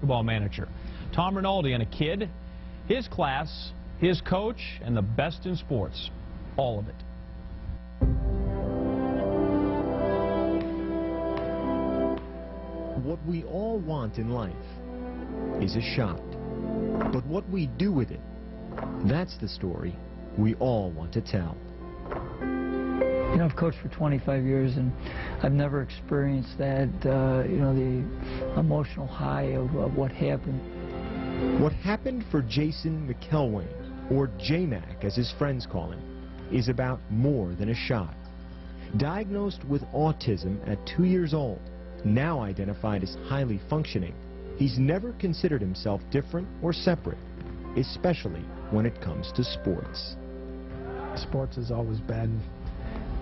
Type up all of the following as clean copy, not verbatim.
basketball manager. Tom Rinaldi and a kid, his class, his coach, and the best in sports. All of it. What we all want in life is a shot. But what we do with it, that's the story we all want to tell. You know, I've coached for 25 years, and I've never experienced that, you know, the emotional high of what happened. What happened for Jason McElwain, or J-Mac as his friends call him, is about more than a shot. Diagnosed with autism at 2 years old, now identified as highly functioning, he's never considered himself different or separate, especially when it comes to sports. Sports has always been,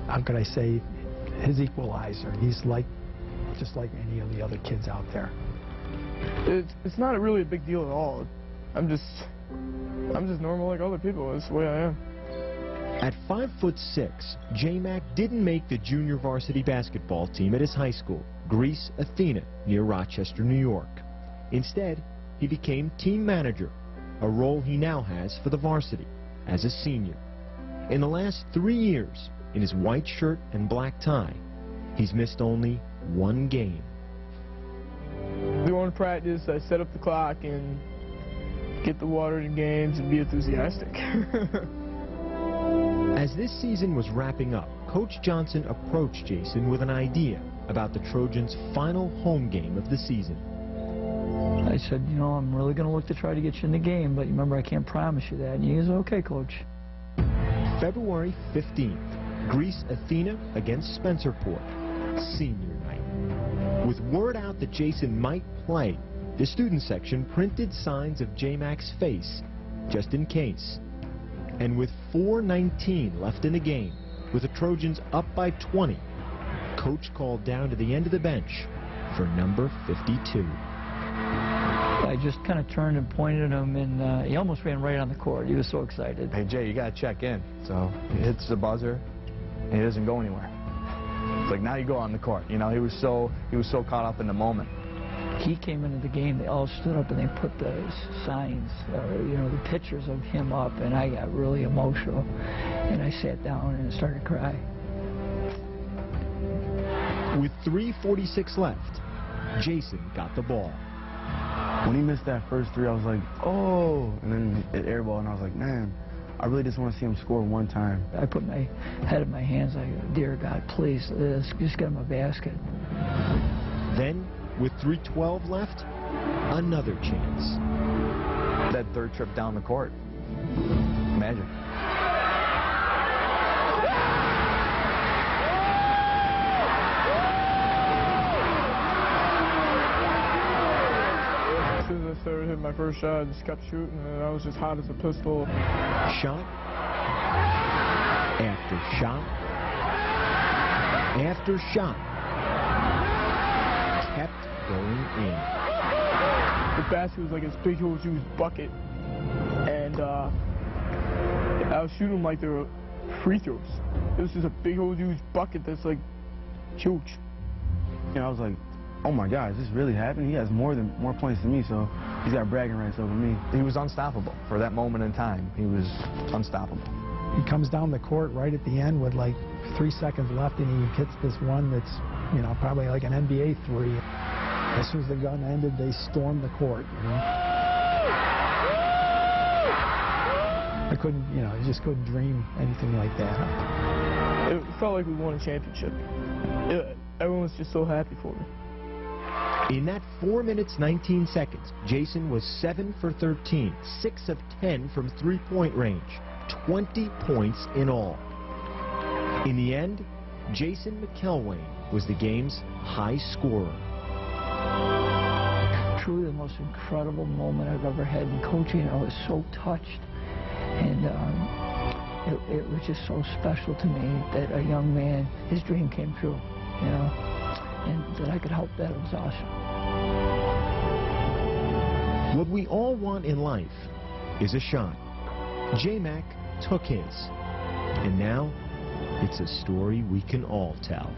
how could I say, his equalizer. He's just like any of the other kids out there. It's not really a big deal at all. I'm just normal like other people. That's the way I am. At 5'6", J-Mac didn't make the junior varsity basketball team at his high school, Greece Athena, near Rochester, New York. Instead, he became team manager, a role he now has for the varsity as a senior. In the last 3 years, in his white shirt and black tie, he's missed only one game. We go to practice, I set up the clock and get the water in games and be enthusiastic. As this season was wrapping up, Coach Johnson approached Jason with an idea about the Trojans' final home game of the season. I said, you know, I'm really going to look to try to get you in the game, but remember, I can't promise you that. And he said, okay, Coach. February 15th, Greece Athena against Spencerport, senior night. With word out that Jason might play, the student section printed signs of J-Mac's face, just in case. And with 4:19 left in the game, with the Trojans up by 20, Coach called down to the end of the bench for number 52. I just kind of turned and pointed at him, and he almost ran right on the court. He was so excited. Hey, Jay, you got to check in. So he hits the buzzer, and he doesn't go anywhere. It's like, now you go on the court. You know, he was so caught up in the moment. He came into the game, they all stood up and they put the signs, you know, the pictures of him up, and I got really emotional. And I sat down and started to cry. With 3:46 left, Jason got the ball. When he missed that first three, I was like, oh, and then it airball, and I was like, man, I really just want to see him score one time. I put my head in my hands, like, dear God, please, just get him a basket. Then, with 3:12 left, another chance. That third trip down the court, magic. As soon as I started hitting my first shot, I just kept shooting, and I was just hot as a pistol. Shot after shot after shot kept going in. The basket was like this big huge bucket, and I was shooting them like they were free throws. It was just a big huge bucket that's like huge. And I was like, oh my God, is this really happening? He has more points than me, so he's got bragging rights over me. He was unstoppable for that moment in time. He was unstoppable. He comes down the court right at the end with like 3 seconds left, and he hits this one that's, you know, probably like an NBA three. As soon as the gun ended, they stormed the court, you know. I couldn't, you know, I just couldn't dream anything like that. It felt like we won a championship. Everyone was just so happy for me. In that 4 minutes, 19 seconds, Jason was 7 for 13, 6 of 10 from three-point range, 20 points in all. In the end, Jason McElwain was the game's high scorer. Truly the most incredible moment I've ever had in coaching. I was so touched, and it was just so special to me that a young man, his dream came true, you know, and that I could help that. It was awesome. What we all want in life is a shot. J-Mac took his, and now it's a story we can all tell.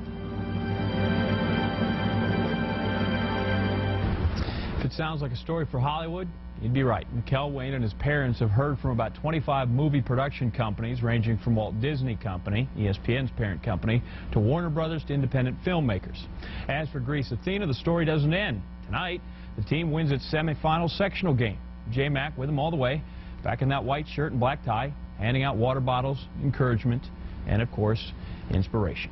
If sounds like a story for Hollywood, you'd be right. McElwain and his parents have heard from about 25 movie production companies, ranging from Walt Disney Company, ESPN's parent company, to Warner Brothers to independent filmmakers. As for Greece Athena, the story doesn't end. Tonight, the team wins its semifinal sectional game. J-Mac with them all the way, back in that white shirt and black tie, handing out water bottles, encouragement, and, of course, inspiration.